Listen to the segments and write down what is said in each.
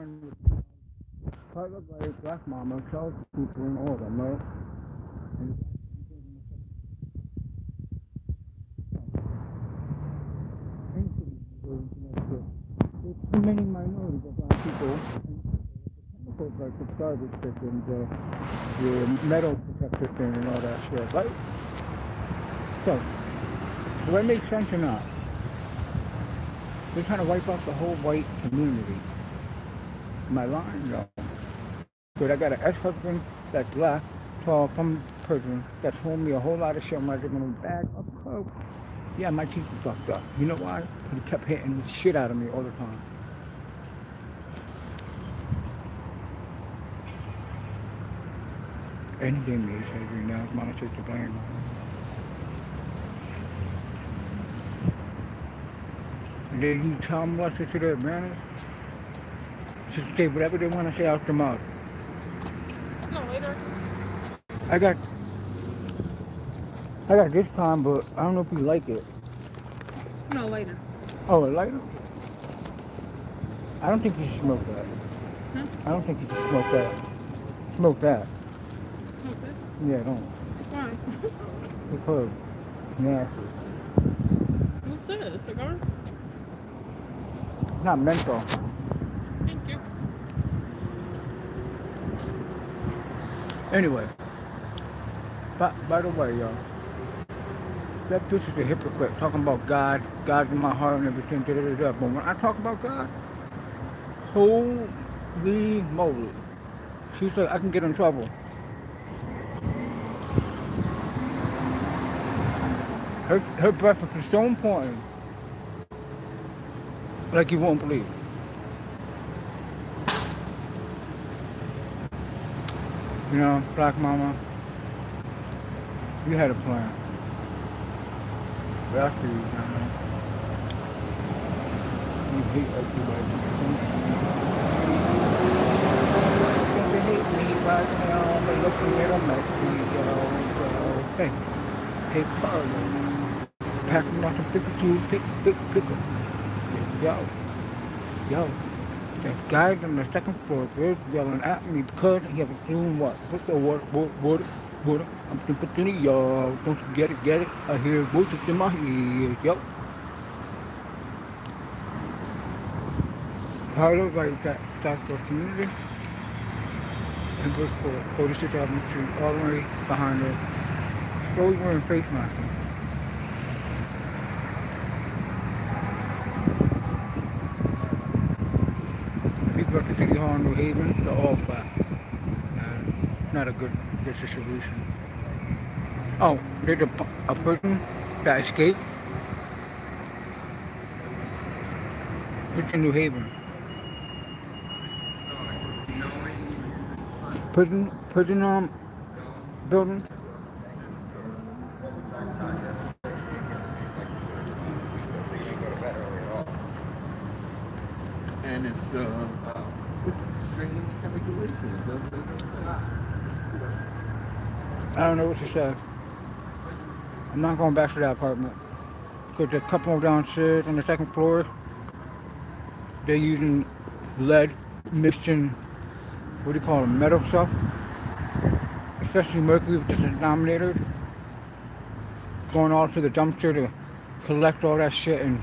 concerned with part of like Black Mama, Charles people, and all of them, right? And there's too many minorities of black people, and chemicals like the garbage systems, the metal detector thing, and all that shit, right? So, do that make sense or not? They're trying to wipe out the whole white community. Am I lying? No. But I got an ex-husband that's black, tall, from prison, that told me a whole lot of shit. I'm like, I'm gonna bag up coke. Yeah, my teeth are fucked up. You know why? Because he kept hitting the shit out of me all the time. And he gave me his surgery now. His mama says to blame. And then you tell them what's to their advantage. Just say whatever they want to say out their mouth. No, later. I got I got this time, but I don't know if you like it. No, later. Oh, a lighter? I don't think you should smoke that. Huh? I don't think you should smoke that. Smoke that. Smoke this? Yeah, don't. Why? Because it's nasty. What's this? A cigar? Not menthol. Thank you. Anyway, by the way, y'all, that bitch is a hypocrite talking about God, God's in my heart and everything, da da da da. But when I talk about God, holy moly. She's like, I can get in trouble. Her breakfast is so important. Like you won't believe. You know, Black Mama, you had a plan. But I see you down there. You hate everybody. They hate me, but they look a little messy, yo. Hey, hey, Carlo. Packing out some 52 pickle. Yo. The guy on the second floor is yelling at me because he has a doing what? What's the water? I'm sympathy, yo. Don't you get it? I hear voices in my head, yo. Carlo, like that Southwest community. And was for 46 Avenue Street, all the way behind us. Slowly wearing face masks. People at the City Hall in New Haven, they're all black. And it's not a good situation. Oh, there's a person that escaped. It's in New Haven. Prison building. And it's a strange calculation. I don't know what to say. I'm not going back to that apartment. Because the couple downstairs on the second floor, they're using lead mixed in, what do you call it, metal stuff? Especially mercury with the denominators. Going all to the dumpster to collect all that shit and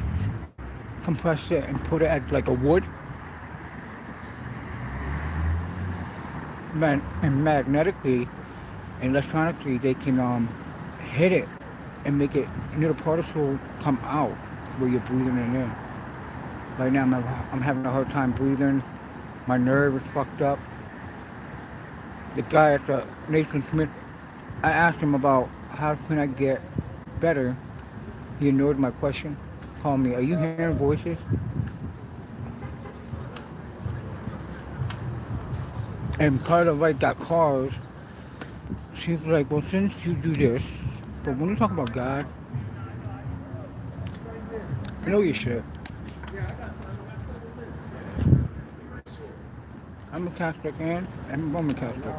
compress it and put it at like a wood. And magnetically and electronically they can hit it and make it little particles come out where you're breathing it in. Right now I'm having a hard time breathing. My nerve is fucked up. The guy at the Nathan Smith, I asked him about how can I get better. He ignored my question. Called me, are you hearing voices? And Carla White got cars. She's like, well, since you do this, but when you talk about God, I know you should. I'm a Catholic and I'm a Roman Catholic.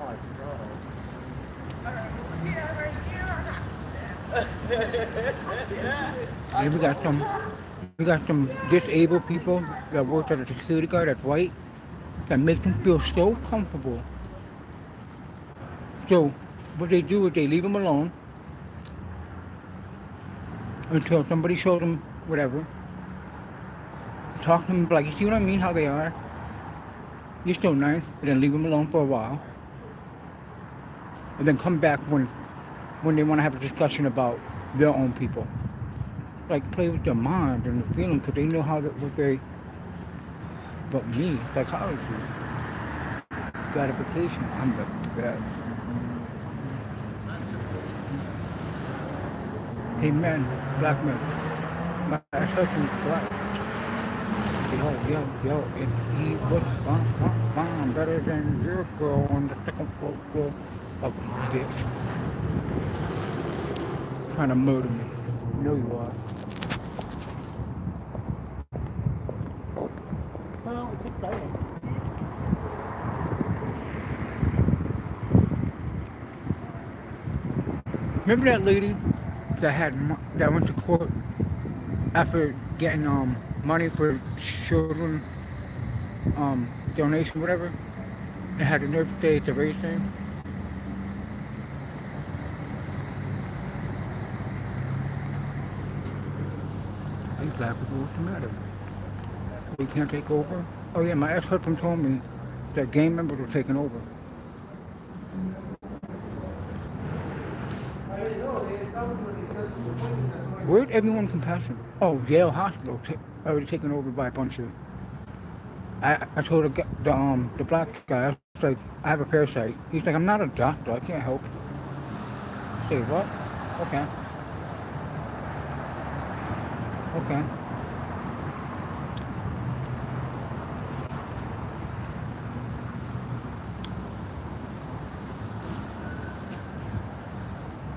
And we got some disabled people that work as a security guard that's white. that makes them feel so comfortable. So what they do is they leave them alone until somebody shows them whatever. Talk to them like, you see what I mean? How they are. You're still nice, and then leave them alone for a while, and then come back when they want to have a discussion about their own people. Like play with their mind and the feeling, because they know what they. But me, psychology, gratification, I'm the best. Hey men, black men, my ex-husband's black. Yo, and he was better than your girl on the second floor. Ugly bitch. Trying to murder me. You know you are. Well, it's exciting. Remember that lady that went to court after getting money for children donation, whatever, and had the nerve to say it's a race thing? Hey, black people, what's the matter? We can't take over? Oh yeah, my ex-husband told me that gang members were taking over. Where'd everyone compassion? Oh, Yale Hospital already taken over by a bunch of. I told the black guy, I was like, I have a parasite. He's like, I'm not a doctor, I can't help. I say, what? Okay. Okay.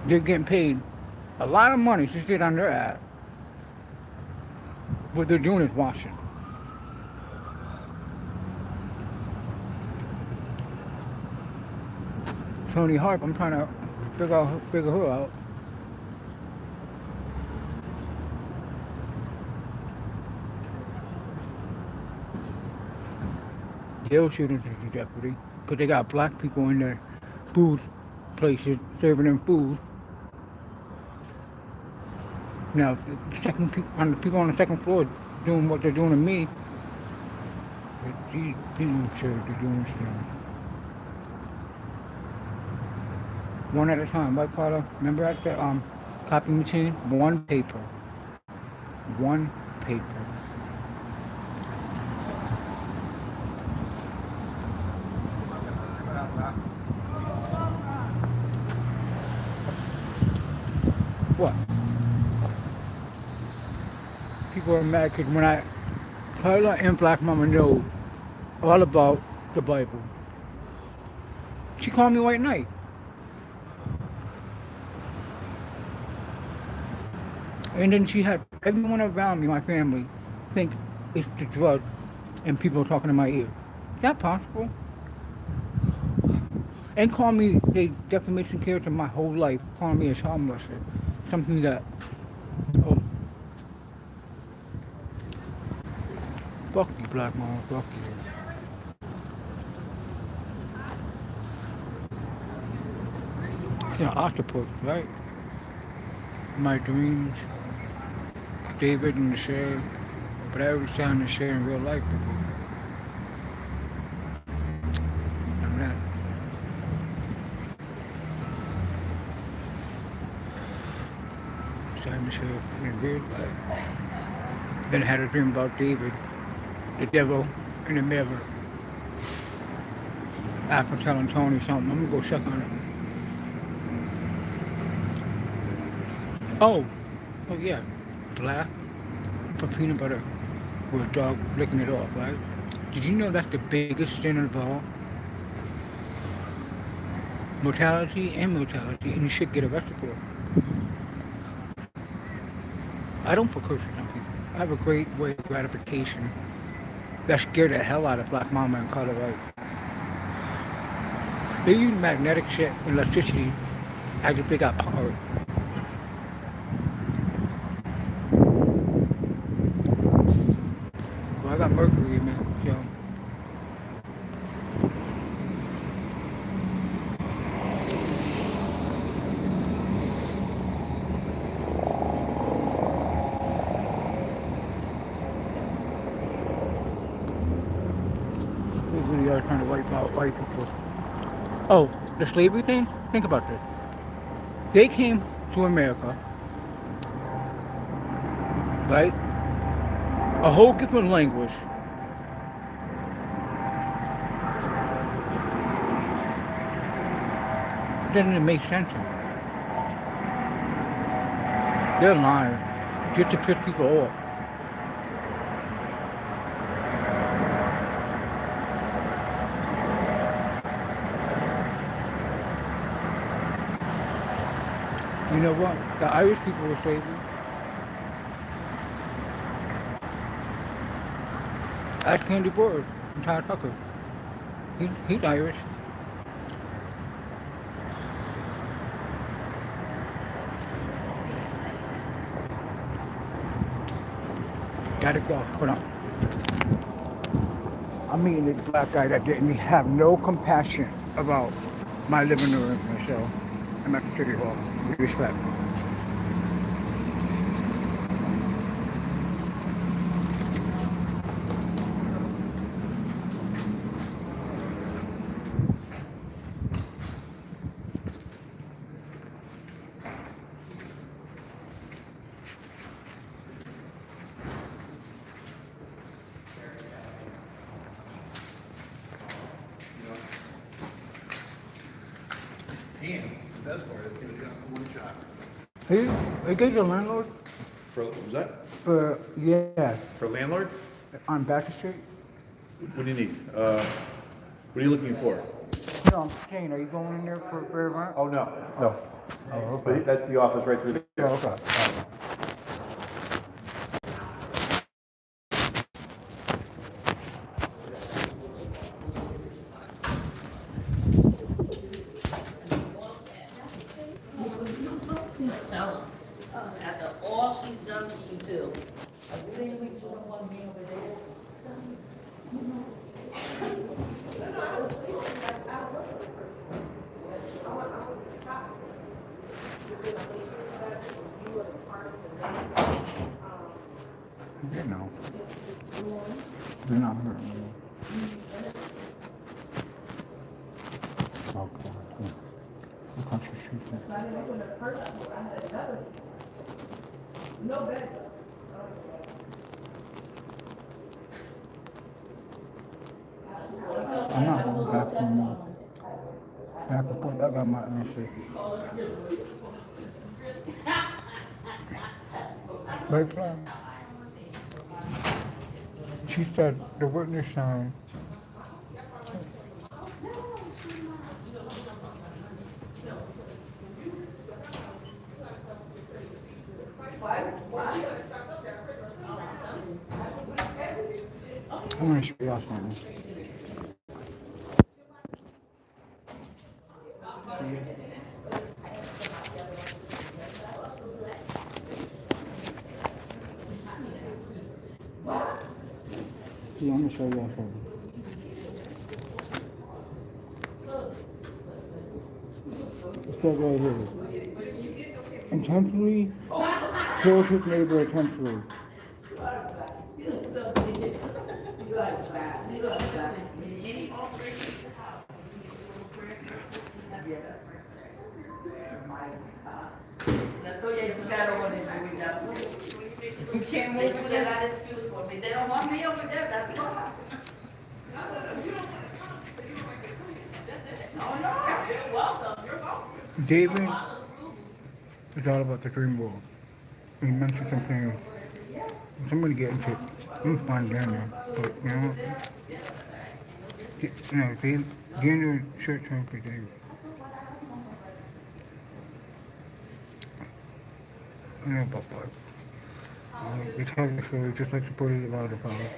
They're getting paid a lot of money to sit on their ass. What they're doing is washing. Tony Harp, I'm trying to figure her out. Jail shootings is in jeopardy because they got black people in their food places serving them food. Now, the people on the second floor doing what they're doing to me, these people should be doing this to them. One at a time, right, Carla? Remember at the copy machine? One paper. One paper. What? People are mad because when Carla and Black Mama know all about the Bible. She called me White Knight. And then she had everyone around me, my family, think it's the drug and people talking in my ear. Is that possible? And call me the defamation character my whole life, calling me a child molester. Something that, oh, fuck you, Black Mama, fuck you. She's an octopus, right? My dreams, David and the share, but I was trying to share in real life with you. I'm not. Trying to share in real life. Then I had a dream about David, the devil in the mirror. After telling Tony something, I'm gonna go check on him. Oh yeah, black for peanut butter with a dog licking it off, right? Did you know that's the biggest sin of all? Mortality and mortality, and you should get arrested for it. I don't put curses on people. I have a great way of gratification that scared the hell out of Black Mama and Carla White. They use magnetic shit, electricity, as if they got power. Well, I got mercury in me, so really are trying to wipe out white people. Oh, the slavery thing? Think about this. They came to America, right? A whole different language. Doesn't even make sense to me. They're lying just to piss people off. You know what? The Irish people were slavery. Ask Candy Bird and Ty Tucker. He's Irish. Gotta go. Hold on. I'm meeting this black guy that didn't have no compassion about my living room, so I'm at the city hall. With respect. Damn, the best part is he was got one shot. He gave the landlord For, what was that? for, yeah, For landlord? on Baxter Street. What do you need? What are you looking for? No, I'm saying, are you going in there for rent? Oh, no, no. Oh, okay. But that's the office right through Yeah, there. okay. Just tell them. After all she's done for you too. You know. They're not hurting me. Okay. Cool. The country street there. I'm not going back no more. Back and forth, I got my answer. Right plan. She said the witness signed. I'm gonna show y'all something. Yeah, I'm gonna show y'all something. It's that right here. Intentionally kills his neighbor intentionally. You can't move with that excuse for me. They don't want me over there, that's why. Oh, no, you're welcome. David is all about the dream world. He mentioned something. Somebody get into it. You can find Daniel, but you know, no, Daniel short term for David. I know about that. They tell the story just like the police about the power.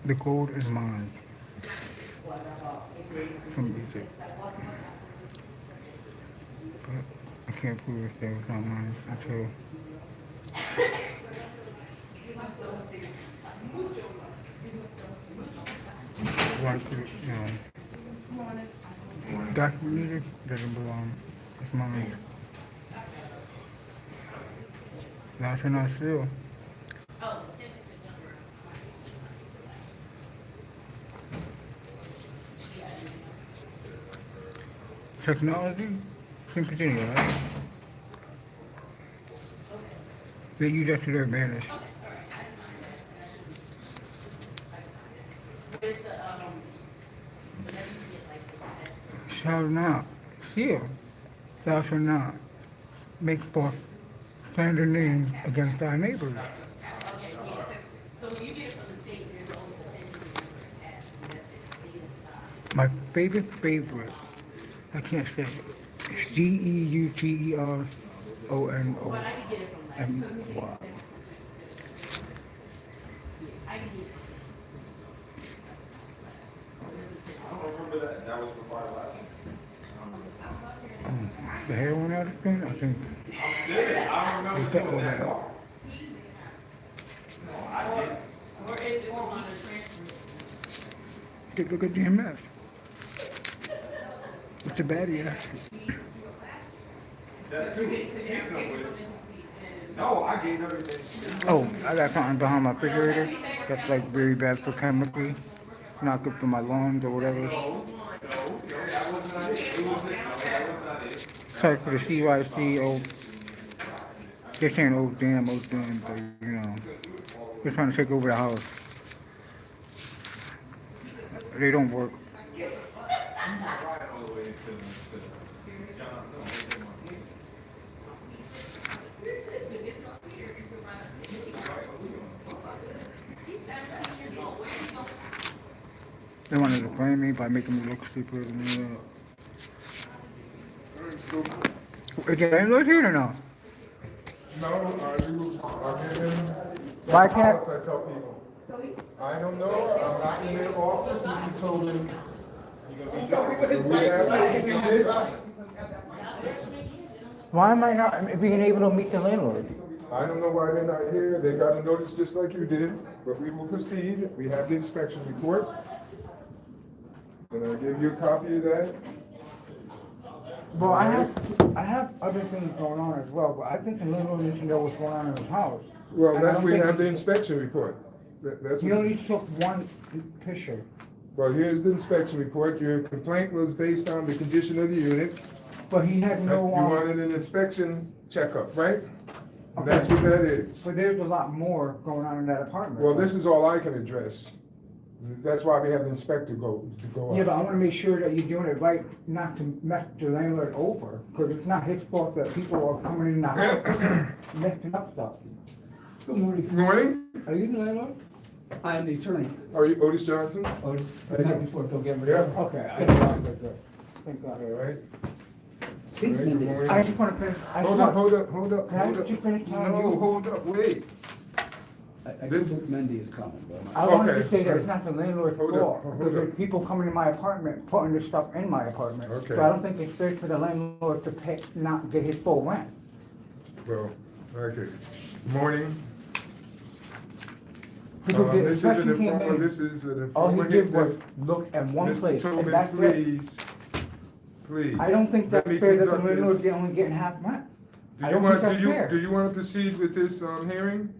The gold is mine. From Egypt. But I can't prove it that it's not mine until why could it, you know, God's music doesn't belong. It's mine. Thou shalt not steal. Oh, the temperature number. Technology? Can continue, right? They use that to their advantage. Where's the, whenever you get like this test? Shall not steal. Thou shalt not make false slander name against thy neighbor. Okay, yeah. So when you get it from the state, there's always a 10-digit number attached, and that's the state. My favorite. I can't say it. It's Deuteron. But I can get it from like, Wow. I can get it I don't remember that. That was before I left. The heroin addict thing, I think I'm serious. I don't they remember set all doing that that. up. or if it was on the transfer. Take a look at DMS. It's a baddie acid. That too. No, I gave everything. Oh, I got something behind my refrigerator that's like very bad for chemically. Not good for my lungs or whatever. No, that was not it. It was it. No, that was not it. Sorry for the CYC. Oh, they're saying oh damn, but you know, they're trying to take over the house. They don't work. I'm not riding all the way to John. No, it's in my- They wanted to blame me by making me look stupid and Is the landlord here or no? No, Why can't- I tell people. I don't know, I'm not in their office, Mr. Tobin. We have, Why am I not being able to meet the landlord? I don't know why they're not here, they got a notice just like you did, but we will proceed, we have the inspection report. And I'll give you a copy of that. Well, I have other things going on as well, but I think the landlord needs to know what's going on in his house. Well, And I that, don't we think have the he- inspection report. That's He what, only took one picture. well, here's the inspection report, your complaint was based on the condition of the unit. But he had You no, wanted an inspection checkup, right? And that's what that is. but there's a lot more going on in that apartment. Well, this is all I can address. That's why we have the inspector go Yeah, but out. I wanna make sure that you're doing it right, not to mess the landlord over, cause it's not his fault that people are coming in the house, messing up stuff. Good morning. Good morning, Are you the landlord? I am the attorney. are you Otis Johnson? Oh, I had before, don't get rid Yeah. of. Okay, I got it, thank God. All right. Pete Good Mendes. morning. I just wanna finish, I just Hold up, want, hold up. Can I hold up. just finish telling No, you? hold up, wait. I This- think Mendy is coming, but I wanted Okay. to say that it's not the landlord's Hold up, fault, hold because up. there's people coming in my apartment, putting their stuff in my apartment. Okay. So I don't think it's fair for the landlord to pay, not get his full rent. Well, okay. Morning. Because the This is an inspection came informal, in, this is an all he informal did hit. was look at one Mr. place, and Tobin, that's it. please. I don't think Let that's me fair that the conduct this. landlord's only getting half rent. Do I you don't want, think that's fair. do you want to proceed with this, hearing?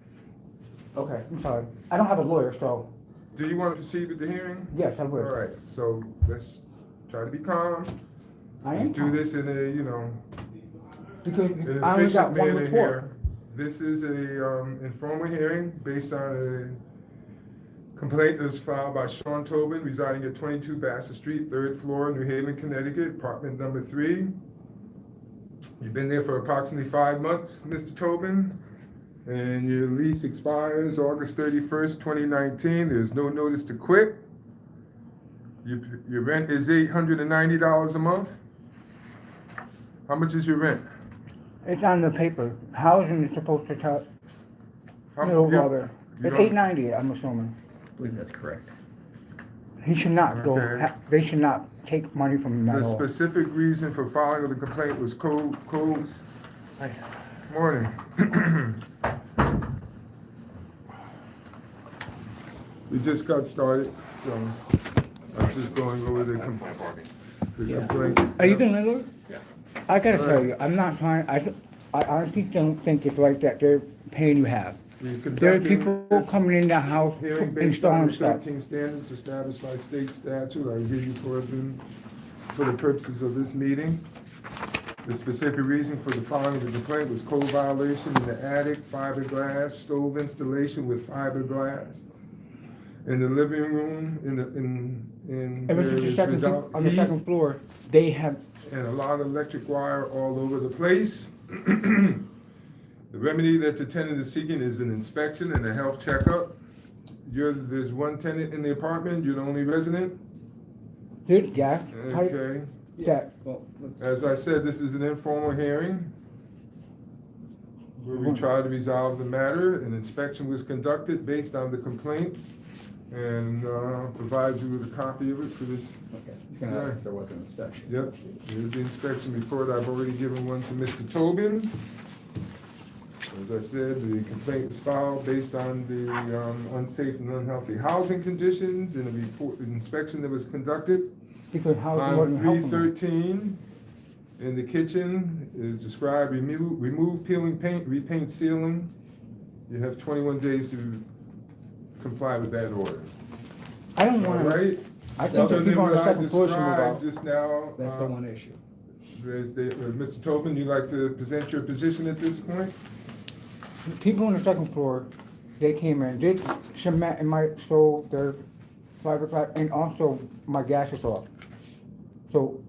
Okay, I'm sorry. I don't have a lawyer, so, Do you want to proceed with the hearing? yes, I All would. right, so let's try to be calm. I Let's am do calm, this in a, you know, because an I only got efficient one manner report. here. This is a, informal hearing based on a complaint that was filed by Sean Tobin residing at 22 Bassett Street, 3rd floor, New Haven, Connecticut, apartment number 3. You've been there for approximately 5 months, Mr. Tobin, and your lease expires August 31st, 2019. There's no notice to quit. Your rent is $890 a month. How much is your rent? It's on the paper. Housing is supposed to tell, How- no you- bother. you It's don't- $890, I'm assuming. I believe that's correct. He should not go, Okay. they should not take money from him The at all. specific reason for filing of the complaint was morning. We just got started, so I'm just going over the complaint. Are you the landlord? Yeah. I gotta tell Alright. you, I'm not trying, I honestly don't think it's right that they're pain you have. We're There are conducting people this coming in the house, hearing based on installing the stuff. 13 standards established by state statute. I give you for the purposes of this meeting. The specific reason for the filing of the complaint was code violation in the attic, fiberglass, stove installation with fiberglass. In the living room, in Ever since the various second, without on the heat, second floor, they have, and a lot of electric wire all over the place. The remedy that the tenant is seeking is an inspection and a health checkup. There's one tenant in the apartment, you're the only resident? there's gas, pipe, Okay. that, Well, let's, As I said, this is an informal hearing where we try to resolve the matter. An inspection was conducted based on the complaint and provide you with a copy of it for this. okay, I was gonna ask if there was an inspection. Yep, here's the inspection report. I've already given one to Mr. Tobin. As I said, the complaint was filed based on the unsafe and unhealthy housing conditions in a report, an inspection that was conducted. because housing On wasn't helping them. 313, in the kitchen, is described, remove peeling paint, repaint ceiling. You have 21 days to comply with that order. I don't All wanna, right? I think Other the than people on what the I second floor should move described out. just now, That's the one issue. Mr. Tobin, you'd like to present your position at this point? People on the second floor, they came in, did cement in my stove, their fiberglass, and also my gas is off. So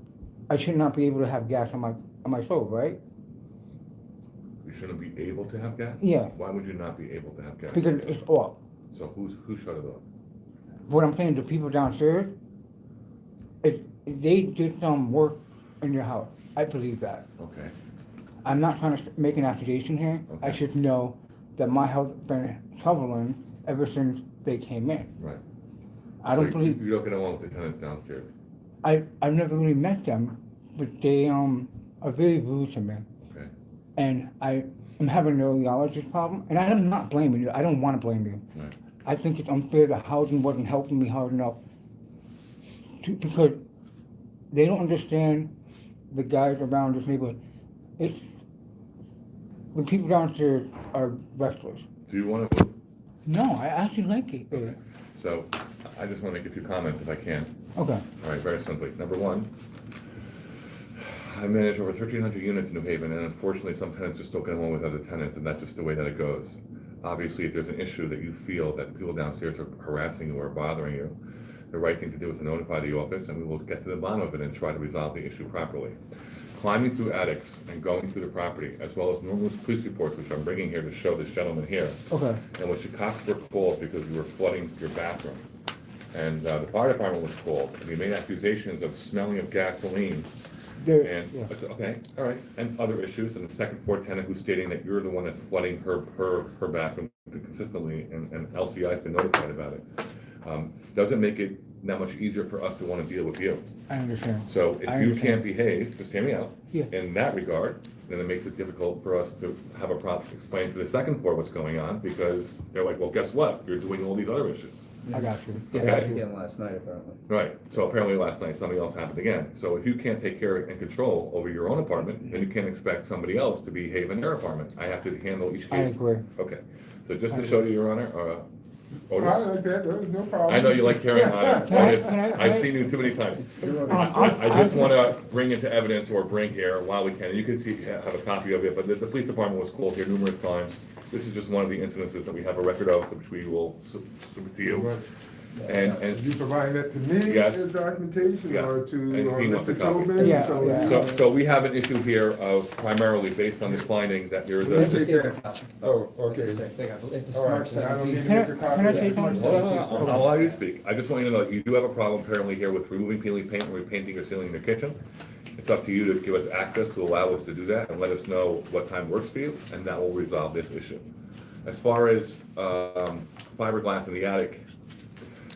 I should not be able to have gas on my stove, right? You shouldn't be able to have gas? Yeah. Why would you not be able to have gas? Because it's off. So who shut it off? What I'm saying, the people downstairs, they did some work in your house. I believe that. Okay, I'm not trying to make an accusation here. I Okay. should know that my house has been troubling ever since they came in. right. I don't So believe, You don't get along with the tenants downstairs? I've never really met them, but they, are very rude to me. Okay, And I'm having a neurologist problem, and I'm not blaming you. I don't want to blame you. right. I think it's unfair that housing wasn't helping me hard enough because they don't understand the guys around this neighborhood. It's the people downstairs are restless. Do you want to, No, I actually like it. okay, so I just want to make a few comments if I can. Okay. All right, very simply. Number one, I manage over 1,300 units in New Haven, and unfortunately, some tenants just don't get along with other tenants, and that's just the way that it goes. Obviously, if there's an issue that you feel that the people downstairs are harassing you or bothering you, the right thing to do is to notify the office, and we will get to the bottom of it and try to resolve the issue properly. Climbing through attics and going through the property, as well as numerous police reports, which I'm bringing here to show this gentleman here, Okay. in which the cops were called because you were flooding your bathroom. And the fire department was called, and we made accusations of smelling of gasoline. There, And, yeah. okay, all right, and other issues, and the second floor tenant who's stating that you're the one that's flooding her bathroom consistently, and LCI's been notified about it. Doesn't make it that much easier for us to wanna deal with you. I understand. So if I you understand. can't behave, just hear me out. Yeah. In that regard, then it makes it difficult for us to have a problem, explain to the second floor what's going on, because they're like, well, guess what? You're doing all these other issues. I got you. Yeah, I Okay. got you. again last night apparently. Right, so apparently last night something else happened again. So if you can't take care and control over your own apartment, then you can't expect somebody else to behave in their apartment. I have to handle each I case. agree. Okay, so just to show you, Your Honor, I Otis, like that, there's no problem. I know you like carrying on, Can I- Otis, can I- I've seen you too many times. You're I just wanna bring into evidence or bring here while we can, and you can see, have a copy of it, but the police department was called here numerous times. This is just one of the incidences that we have a record of, which we will submit to you. And You providing that to me, Yes. the documentation, Yeah. or to And he wants Mr. a copy. Tobin? Yeah, So- yeah. so we have an issue here of primarily based on this finding that there is Let me a. take Gave that. a copy. Oh, That's the okay. same thing. It's a All right, smart then I don't need 17. to Can I- make a copy can I of say that. something? I'll allow you to speak. I just want you to know that you do have a problem apparently here with removing peeling paint and repainting or sealing your kitchen. It's up to you to give us access to allow us to do that and let us know what time works for you, and that will resolve this issue. As far as fiberglass in the attic,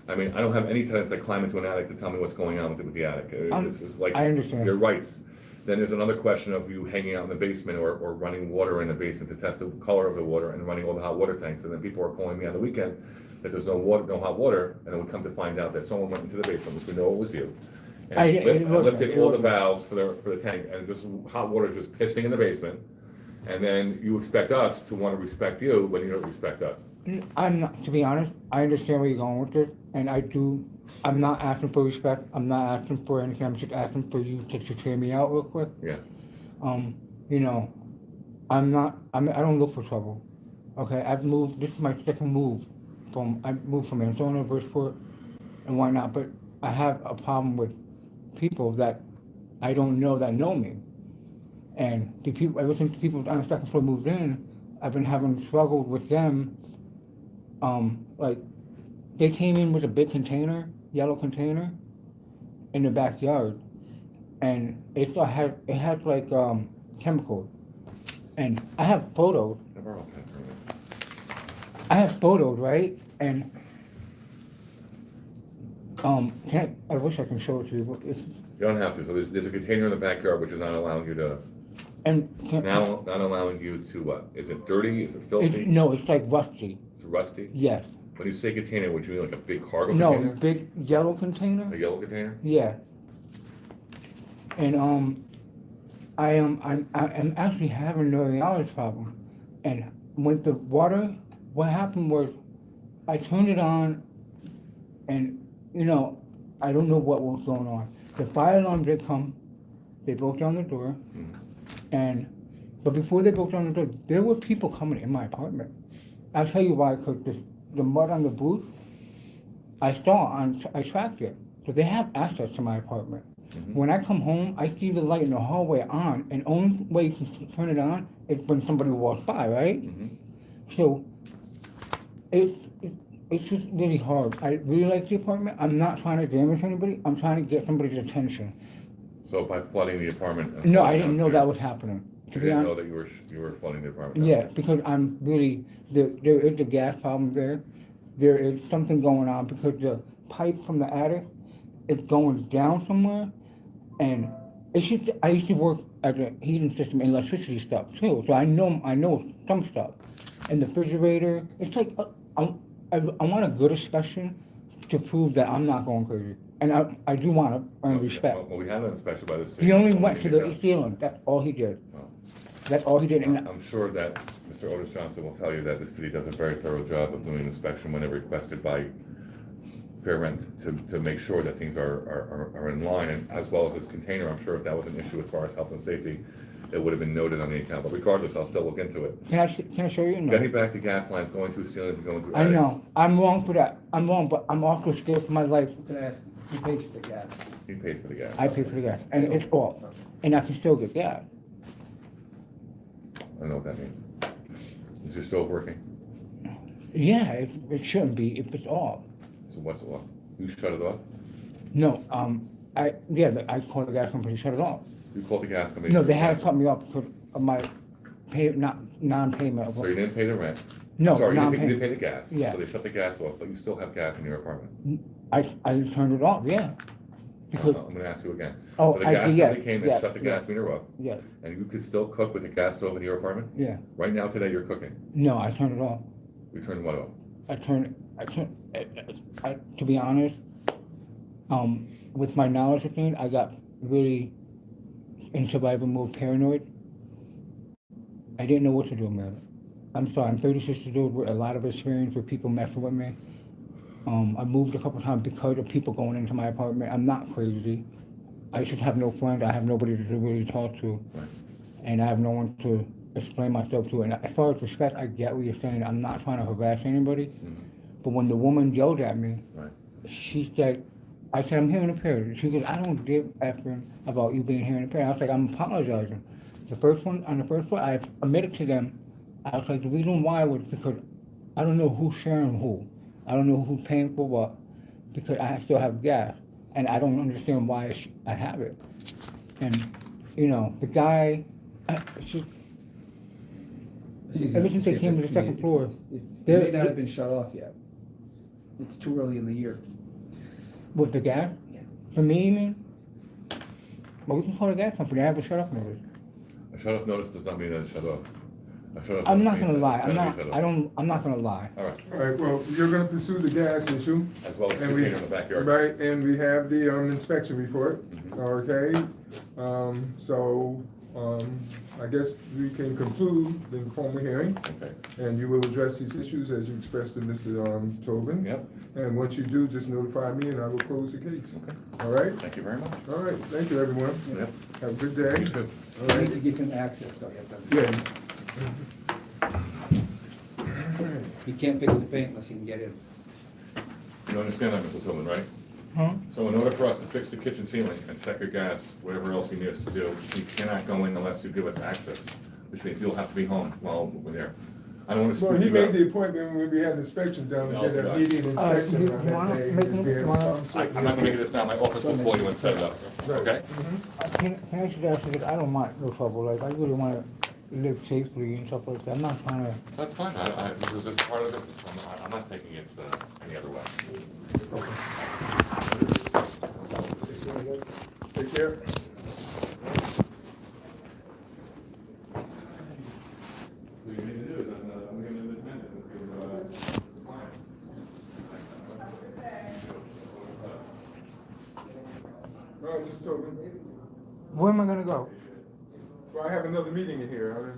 I mean, I don't have any tenants that climb into an attic to tell me what's going on with the attic. This is like I understand. your rights. Then there's another question of you hanging out in the basement or running water in the basement to test the color of the water and running all the hot water tanks. And then people are calling me on the weekend that there's no water, no hot water, and then we come to find out that someone went into the basement, which we know it was you. And It wasn't, lifted it all the wasn't. valves for the tank, and just hot water just pissing in the basement. And then you expect us to want to respect you when you don't respect us. I'm not, to be honest, I understand where you're going with this, and I'm not asking for respect, I'm not asking for anything, I'm just asking for you to hear me out real quick. Yeah. You know, I don't look for trouble, okay? This is my second move I moved from Arizona, Bridgeport, and whatnot, but I have a problem with people that I don't know that know me. And the people, ever since the people on the second floor moved in, I've been having struggled with them. Like, they came in with a big container, yellow container, in the backyard, and it had like chemicals. And I have photos. Right? And I wish I can show it to you, but it's. You don't have to. So there's a container in the backyard which is not allowing you to. And Not allowing you to what? Is it dirty? Is it filthy? No, it's like rusty. It's rusty? Yes. When you say container, would you mean like a big cargo No, container? big yellow container. A yellow container? Yeah. And I'm actually having a knowledge problem. And with the water, what happened was I turned it on, and I don't know what was going on. The fire alarm did come. They broke down the door. But before they broke down the door, there were people coming in my apartment. I'll tell you why, because the mud on the roof, I tracked it. So they have access to my apartment. When I come home, I see the light in the hallway on, and only way you can turn it on is when somebody walks by, right? So it's just really hard. I really like the apartment. I'm not trying to damage anybody. I'm trying to get somebody's attention. So by flooding the apartment? No, I didn't know that was happening. You didn't know that you were flooding the apartment? Yeah, because I'm really, there is a gas problem there. There is something going on because the pipe from the attic is going down somewhere. And it's just, I used to work at a heating system and electricity stuff too. So I know some stuff. And the refrigerator, it's like, I want a good inspection to prove that I'm not going crazy. And I do want to earn respect. Well, we had an inspection by the city. He only went to the ceiling, that's all he did. Well, That's all he did. And I'm sure that Mr. Otis Johnson will tell you that the city does a very thorough job of doing inspection when they're requested by Fair Rent to make sure that things are in line, and as well as this container. I'm sure if that was an issue as far as health and safety, it would have been noted on the account. But regardless, I'll still look into it. Can I show you? No. Getting back to gas lines, going through ceilings and going through I attics. know. I'm wrong for that. I'm wrong, but I'm also scared for my life. Can I ask, who pays for the gas? He pays for the gas. I pay for the gas, and it's off, and I can still get gas. I don't know what that means. Is your stove working? Yeah, it shouldn't be if it's off. So what's off? You shut it off? No, I called the gas company to shut it off. You called the gas company? No, to they had shut to it cut me off because of my non-payment. So you didn't pay the rent? No, Sorry, you didn't non-payment. pay the gas. Yeah. So they shut the gas off, but you still have gas in your apartment. I turned it off, yeah. Because, I'm gonna ask you again. Oh, So the I- gas yeah, company came and yeah, shut the yeah. gas meter off, yeah, and you could still cook with the gas stove in your apartment? yeah. Right now, today, you're cooking. No, I turned it off. You turned what off? To be honest, with my knowledge of things, I got really in survival mode paranoid. I didn't know what to do, man. I'm sorry, I'm 36 years old with a lot of experience with people messing with me. I moved a couple times because of people going into my apartment. I'm not crazy. I just have no friends. I have nobody to really talk to. Right. And I have no one to explain myself to. And as far as respect, I get what you're saying. I'm not trying to harass anybody. But when the woman yelled at me, Right. I said, I'm hearing impaired. She goes, I don't give effing about you being hearing impaired. I was like, I'm apologizing. On the first one, I admitted to them. I was like, the reason why was because I don't know who's sharing who. I don't know who's paying for what, because I still have gas, and I don't understand why I have it. And, the guy, it's just, ever since they came to the second floor, It they're- may not have been shut off yet. It's too early in the year. with the gas, Yeah. for me, you mean? Well, we can call the gas company, I have a shut off notice. A shut-off notice does not mean that it's shut off. A shut-off I'm notice not means gonna that lie, it's gotta be shut off. I'm not gonna lie. All right, All right, well, you're gonna pursue the gas issue. as well as the And we- container in the backyard. Right, and we have the inspection report, Mhm. okay? So I guess we can conclude the informal hearing, Okay. and you will address these issues as you expressed to Mr. Tobin. Yep. And once you do, just notify me and I will close the case. Okay. All right? Thank you very much. All right, thank you, everyone. Yep. Have a good day. You too. All You need to right? give him access, though, you have to. Yeah. He can't fix the paint unless he can get in. You understand that, Mr. Tillman, right? Huh? So in order for us to fix the kitchen ceiling and check your gas, whatever else he needs to do, he cannot go in unless you give us access, which means you'll have to be home while we're there. I don't want to Well, spook he you made out. the appointment when we had inspection done, Yeah, to get I'll a see meeting that. inspection You on that wanna day. make and it- be able to wanna- come I'm not gonna make this now, my office will call you and set it up, Right. okay? Can I suggest that I don't mind no trouble, like, I really wanna live safely and stuff like that, I'm not trying to. That's fine, this is part of the business, I'm not taking it any other way. Take care. What you need to do is, I'm giving him a minute, All right, Mr. Tobin. Where am I gonna go? Well, I have another meeting in here.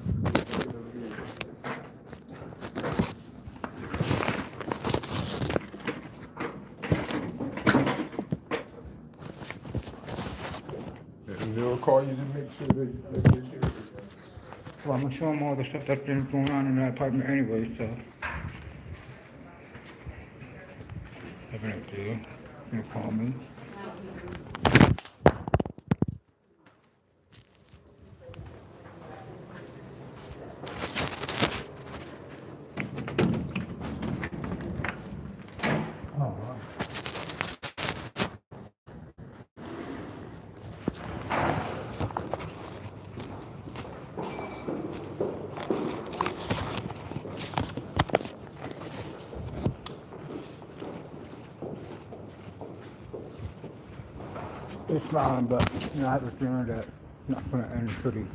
And they'll call you to make sure that you're here. Well, I'm gonna show them all the stuff that's been going on in that apartment anyway, so. Have an idea, you call me. Oh, wow. It's fine, but I have a feeling that it's not gonna end pretty